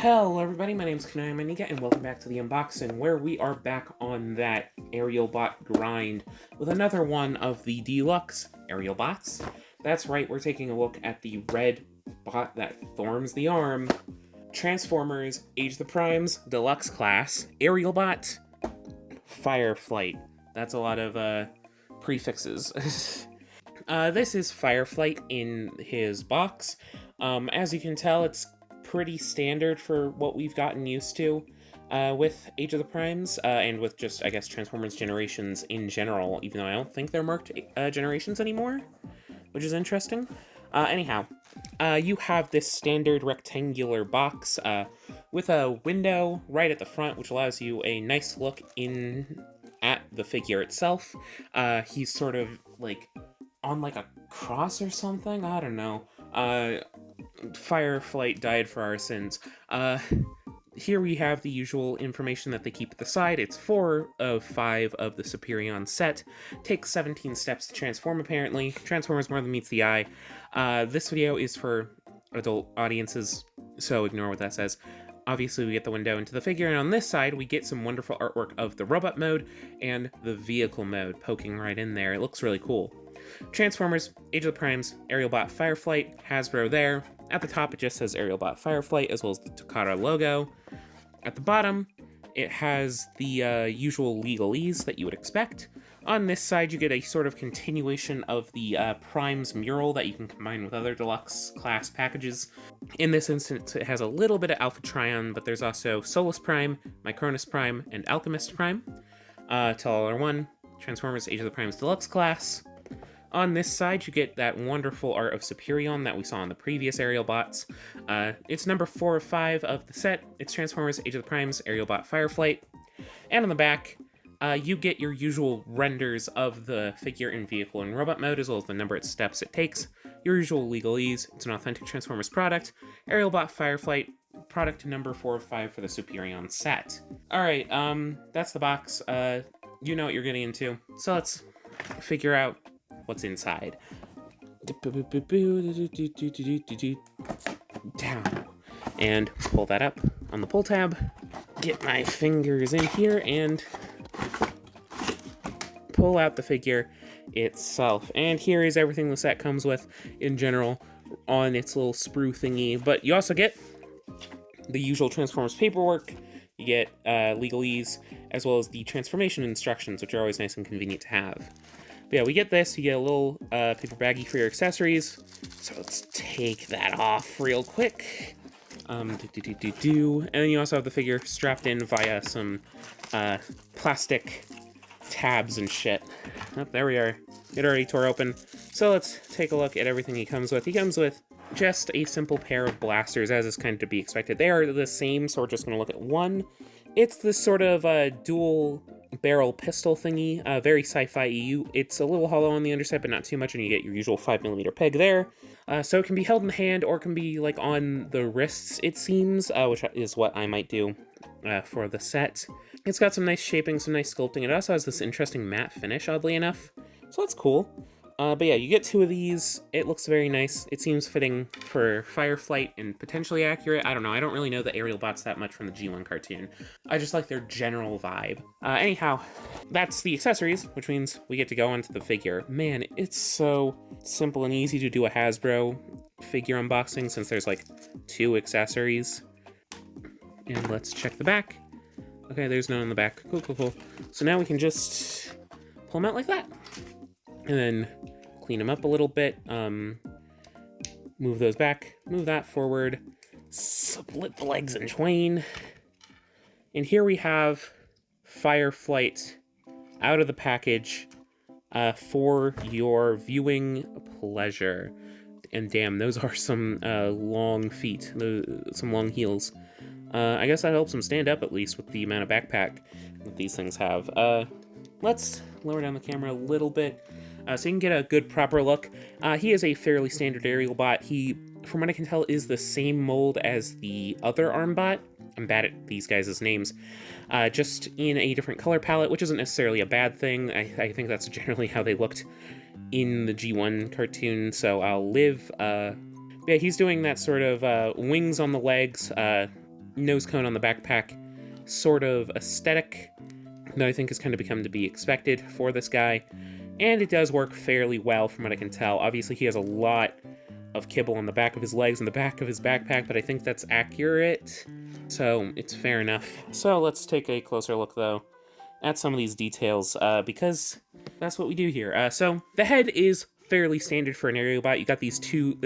Hello everybody, my name's Kanai Maniga, and welcome back to the unboxing, where we are back on that Aerialbot grind with another one of the Deluxe Aerialbots. That's right, we're taking a look at the red bot that forms the arm. Transformers, Age of the Primes, Deluxe class, Aerialbot, Fireflight. That's a lot of prefixes. This is Fireflight in his box. As you can tell, it's pretty standard for what we've gotten used to with Age of the Primes, and with just, I guess, Transformers Generations in general, even though I don't think they're marked Generations anymore, which is interesting. Anyhow, you have this standard rectangular box with a window right at the front, which allows you a nice look in at the figure itself. He's sort of like on like a cross or something, I don't know. Fireflight died for our sins. Here we have the usual information that they keep at the side. It's 4 of 5 of the Superion set. Takes 17 steps to transform, apparently. Transformers more than meets the eye. This video is for adult audiences, so ignore what that says. Obviously, we get the window into the figure, and on this side, we get some wonderful artwork of the robot mode and the vehicle mode poking right in there. It looks really cool. Transformers, Age of the Primes, Aerialbot, Fireflight, Hasbro there. At the top, it just says Aerialbot, Fireflight, as well as the Takara logo. At the bottom, it has the usual legalese that you would expect. On this side, you get a sort of continuation of the Primes mural that you can combine with other Deluxe class packages. In this instance, it has a little bit of Alpha Trion, but there's also Solus Prime, Micronus Prime, and Alchemist Prime. Tell all one, Transformers, Age of the Primes Deluxe class. On this side, you get that wonderful art of Superion that we saw in the previous Aerialbots. It's number 4 of 5 of the set. It's Transformers, Age of the Primes, Aerialbot, Fireflight. And on the back, you get your usual renders of the figure in vehicle and robot mode, as well as the number of steps it takes. Your usual legalese. It's an authentic Transformers product. Aerialbot, Fireflight, product number 4 of 5 for the Superion set. Alright, that's the box. You know what you're getting into. So let's figure out what's inside. Down. And pull that up on the pull tab. Get my fingers in here and pull out the figure itself. And here is everything the set comes with in general on its little sprue thingy. But you also get the usual Transformers paperwork. You get legalese, as well as the transformation instructions, which are always nice and convenient to have. But yeah, we get this. You get a little paper baggie for your accessories. So let's take that off real quick. And then you also have the figure strapped in via some plastic tabs and shit. Oh, there we are. It already tore open. So let's take a look at everything he comes with. He comes with just a simple pair of blasters, as is kind of to be expected. They are the same, so we're just going to look at one. It's this sort of dual barrel pistol thingy, very sci-fi EU. It's a little hollow on the underside, but not too much, and you get your usual 5mm peg there. So it can be held in the hand, or it can be like on the wrists, it seems, which is what I might do for the set. It's got some nice shaping, some nice sculpting. It also has this interesting matte finish, oddly enough, so that's cool. But yeah, you get 2 of these. It looks very nice. It seems fitting for Fireflight and potentially accurate. I don't know. I don't really know the Aerialbots that much from the G1 cartoon. I just like their general vibe. Anyhow, that's the accessories, which means we get to go onto the figure. Man, it's so simple and easy to do a Hasbro figure unboxing since there's like 2 accessories. And let's check the back. Okay, there's none on the back. Cool. So now we can just pull them out like that. And then clean them up a little bit, move those back, move that forward, split the legs in twain. And here we have Fireflight out of the package for your viewing pleasure. And damn, those are some long feet, some long heels. I guess that helps them stand up, at least, with the amount of backpack that these things have. Let's lower down the camera a little bit. So you can get a good proper look. He is a fairly standard Aerialbot. He, from what I can tell, is the same mold as the other armbot. I'm bad at these guys' names. Just in a different color palette, which isn't necessarily a bad thing. I think that's generally how they looked in the G1 cartoon, so I'll live. Yeah, he's doing that sort of wings on the legs, nose cone on the backpack sort of aesthetic that I think has kind of become to be expected for this guy. And it does work fairly well from what I can tell. Obviously, he has a lot of kibble on the back of his legs and the back of his backpack, but I think that's accurate, so it's fair enough. So let's take a closer look, though, at some of these details, because that's what we do here. So the head is fairly standard for an Aerialbot. You got this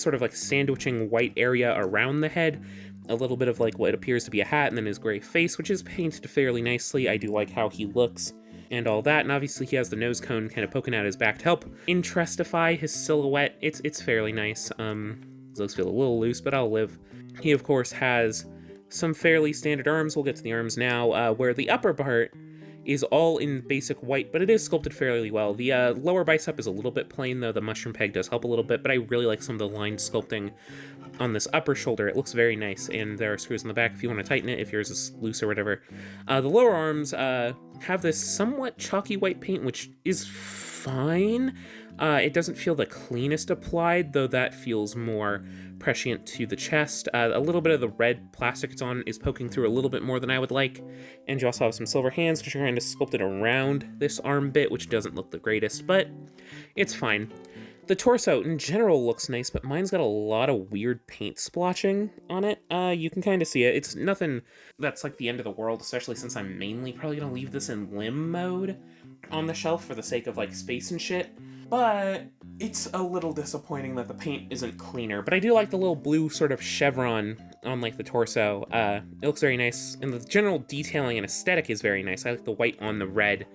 sort of like sandwiching white area around the head, a little bit of like what appears to be a hat, and then his gray face, which is painted fairly nicely. I do like how he looks and all that, and obviously he has the nose cone kind of poking out his back to help interestify his silhouette. It's fairly nice. His legs feel a little loose, but I'll live. He, of course, has some fairly standard arms. We'll get to the arms now, where the upper part is all in basic white, but it is sculpted fairly well. The lower bicep is a little bit plain, though the mushroom peg does help a little bit, but I really like some of the line sculpting on this upper shoulder. It looks very nice, and there are screws in the back if you want to tighten it, if yours is loose or whatever. The lower arms have this somewhat chalky white paint, which is fine. It doesn't feel the cleanest applied, though that feels more prescient to the chest. A little bit of the red plastic it's on is poking through a little bit more than I would like, and you also have some silver hands, which are kind of sculpted around this arm bit, which doesn't look the greatest, but it's fine. The torso in general looks nice, but mine's got a lot of weird paint splotching on it. You can kind of see it. It's nothing that's like the end of the world, especially since I'm mainly probably going to leave this in limb mode on the shelf for the sake of like space and shit. But it's a little disappointing that the paint isn't cleaner. But I do like the little blue sort of chevron on like the torso. It looks very nice, and the general detailing and aesthetic is very nice. I like the white on the red.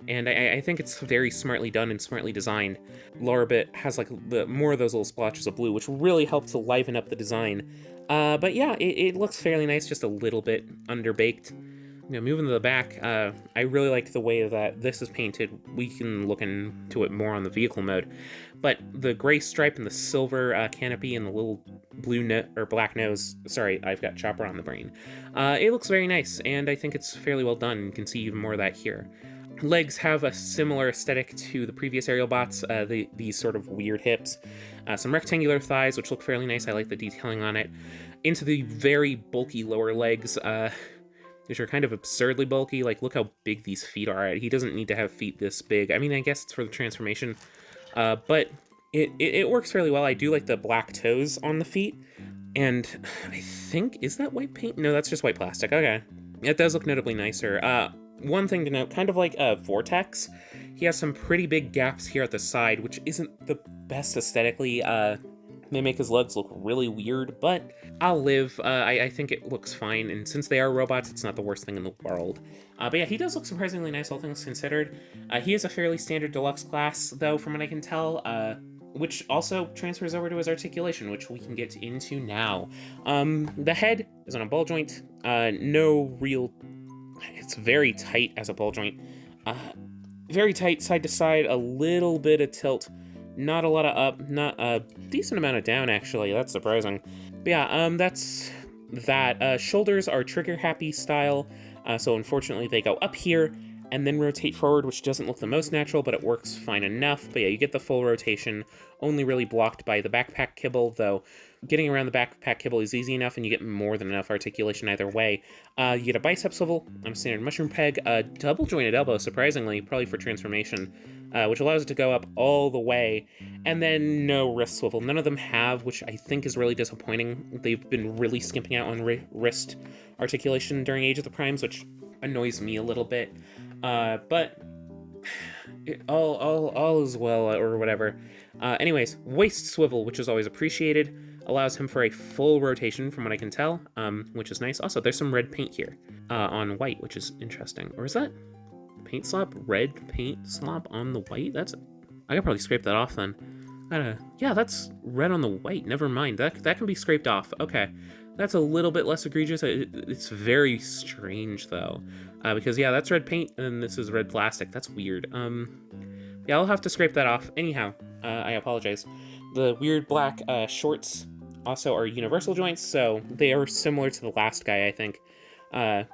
And I think it's very smartly done and smartly designed. Lower bit has like more of those little splotches of blue, which really help to liven up the design. But yeah, it looks fairly nice, just a little bit underbaked. You know, moving to the back, I really like the way that this is painted. We can look into it more on the vehicle mode. But the gray stripe and the silver canopy and the little blue or black nose, sorry, I've got Chopper on the brain. It looks very nice, and I think it's fairly well done. You can see even more of that here. Legs have a similar aesthetic to the previous Aerialbots, these sort of weird hips. Some rectangular thighs, which look fairly nice. I like the detailing on it. Into the very bulky lower legs, which are kind of absurdly bulky. Like, look how big these feet are. He doesn't need to have feet this big. I mean, I guess it's for the transformation, but it works fairly well. I do like the black toes on the feet, and I think, is that white paint? No, that's just white plastic. Okay. It does look notably nicer. One thing to note, kind of like Vortex, he has some pretty big gaps here at the side, which isn't the best aesthetically. They make his legs look really weird, but I'll live. I think it looks fine, and since they are robots, it's not the worst thing in the world. But yeah, he does look surprisingly nice, all things considered. He is a fairly standard deluxe class, though, from what I can tell, which also transfers over to his articulation, which we can get into now. The head is on a ball joint. No real... It's very tight as a ball joint. Very tight side to side, a little bit of tilt. Not a lot of up, not a decent amount of down, actually. That's surprising. But yeah, that's that. Shoulders are trigger happy style, so unfortunately they go up here and then rotate forward, which doesn't look the most natural, but it works fine enough. But yeah, you get the full rotation, only really blocked by the backpack kibble, though getting around the backpack kibble is easy enough, and you get more than enough articulation either way. You get a bicep swivel on a standard mushroom peg, a double jointed elbow, surprisingly, probably for transformation, which allows it to go up all the way, and then no wrist swivel. None of them have, which I think is really disappointing. They've been really skimping out on wrist articulation during Age of the Primes, which annoys me a little bit. But all is well, or whatever. Anyways, waist swivel, which is always appreciated, allows him for a full rotation from what I can tell, which is nice. Also, there's some red paint here on white, which is interesting. Or is that paint slop? Red paint slop on the white? I could probably scrape that off then. Yeah, that's red on the white. Never mind. That can be scraped off. Okay. That's a little bit less egregious. It's very strange, though. Because, yeah, that's red paint, and this is red plastic. That's weird. Yeah, I'll have to scrape that off. Anyhow, I apologize. The weird black shorts also are universal joints, so they are similar to the last guy, I think, that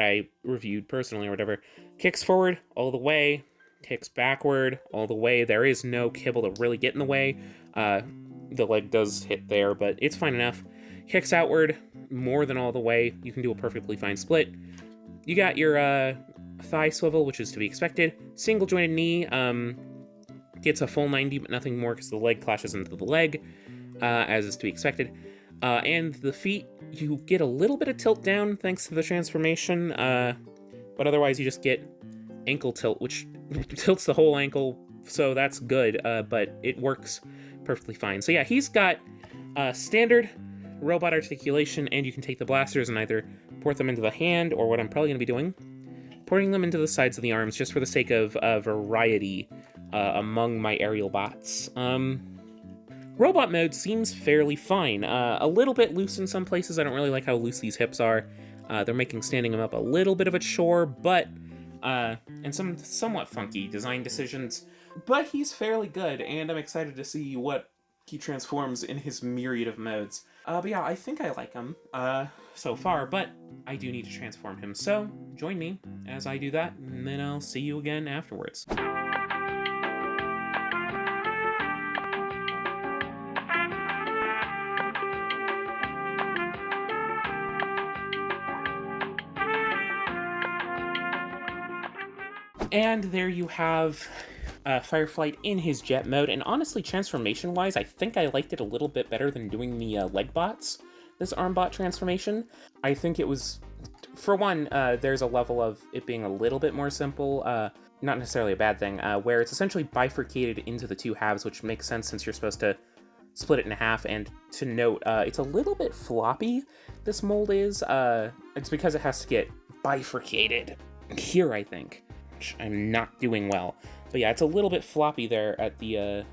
I reviewed personally or whatever. Kicks forward all the way, kicks backward all the way. There is no kibble to really get in the way. The leg does hit there, but it's fine enough. kicks outward more than all the way. You can do a perfectly fine split. You got your thigh swivel, which is to be expected. Single jointed knee gets a full 90, but nothing more because the leg clashes into the leg, as is to be expected. And the feet, you get a little bit of tilt down thanks to the transformation, but otherwise you just get ankle tilt, which tilts the whole ankle, so that's good, but it works perfectly fine. So yeah, he's got standard robot articulation, and you can take the blasters and either port them into the hand, or what I'm probably going to be doing, porting them into the sides of the arms, just for the sake of variety among my Aerialbots. Robot mode seems fairly fine. A little bit loose in some places. I don't really like how loose these hips are. They're making standing him up a little bit of a chore, but and some somewhat funky design decisions. But he's fairly good, and I'm excited to see what he transforms in his myriad of modes. But yeah, I think I like him so far, but I do need to transform him. So join me as I do that, and then I'll see you again afterwards. And there you have Fireflight in his jet mode, and honestly, transformation-wise, I think I liked it a little bit better than doing the leg bots, this armbot transformation. I think it was, for one, there's a level of it being a little bit more simple, not necessarily a bad thing, where it's essentially bifurcated into the two halves, which makes sense since you're supposed to split it in half. And to note, it's a little bit floppy, this mold is. It's because it has to get bifurcated here, I think. I'm not doing well, but yeah, it's a little bit floppy there at the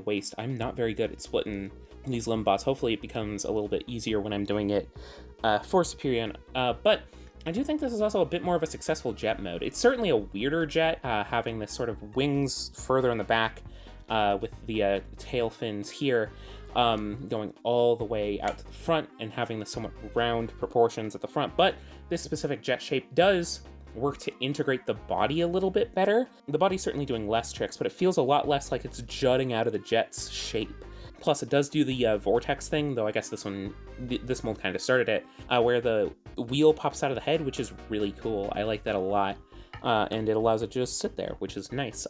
waist. I'm not very good at splitting these limb bots. Hopefully it becomes a little bit easier when I'm doing it for Superion. But I do think this is also a bit more of a successful jet mode. It's certainly a weirder jet, having this sort of wings further in the back with the tail fins here, going all the way out to the front and having the somewhat round proportions at the front. But this specific jet shape does work to integrate the body a little bit better. The body's certainly doing less tricks, but it feels a lot less like it's jutting out of the jet's shape. Plus, it does do the vortex thing, though I guess this mold kind of started it, where the wheel pops out of the head, which is really cool. I like that a lot, and it allows it to just sit there, which is nice.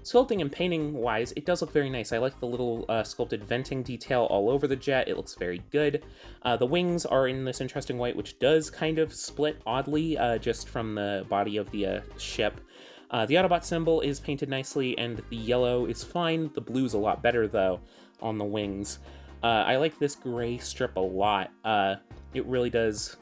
Sculpting and painting-wise, it does look very nice. I like the little sculpted venting detail all over the jet. It looks very good. The wings are in this interesting white, which does kind of split oddly just from the body of the ship. The Autobot symbol is painted nicely, and the yellow is fine. The blue's a lot better, though, on the wings. I like this gray strip a lot. It really does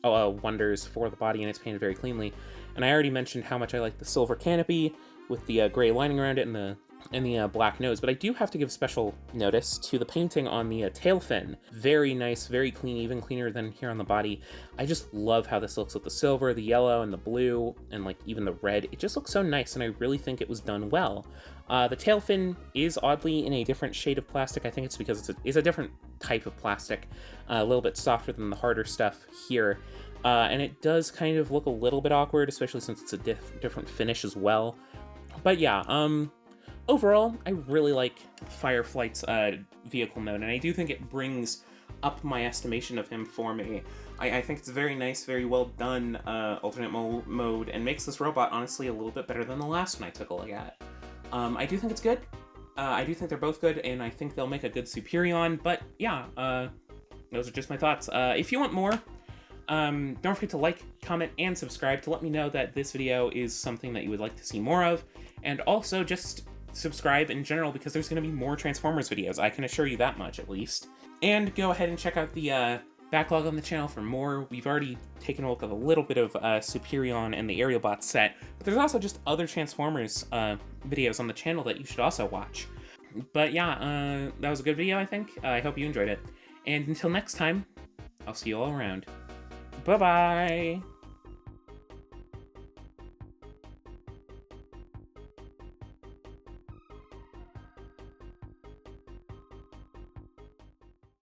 wonders for the body, and it's painted very cleanly. And I already mentioned how much I like the silver canopy with the gray lining around it and the black nose, but I do have to give special notice to the painting on the tail fin. Very nice, very clean, even cleaner than here on the body. I just love how this looks with the silver, the yellow, and the blue, and like even the red. It just looks so nice, and I really think it was done well. The tail fin is oddly in a different shade of plastic. I think it's because it's a different type of plastic, a little bit softer than the harder stuff here. And it does kind of look a little bit awkward, especially since it's a different finish as well. But yeah, overall, I really like Fireflight's vehicle mode, and I do think it brings up my estimation of him for me. I think it's very nice, very well done alternate mode, and makes this robot, honestly, a little bit better than the last one I took a look at. I do think it's good. I do think they're both good, and I think they'll make a good Superion, but yeah, those are just my thoughts. If you want more, don't forget to like, comment, and subscribe to let me know that this video is something that you would like to see more of, and also just subscribe in general because there's going to be more Transformers videos, I can assure you that much at least. And go ahead and check out the backlog on the channel for more. We've already taken a look at a little bit of Superion and the Aerialbot set, but there's also just other Transformers videos on the channel that you should also watch. But yeah, that was a good video, I think. I hope you enjoyed it. And until next time, I'll see you all around. Bye-bye!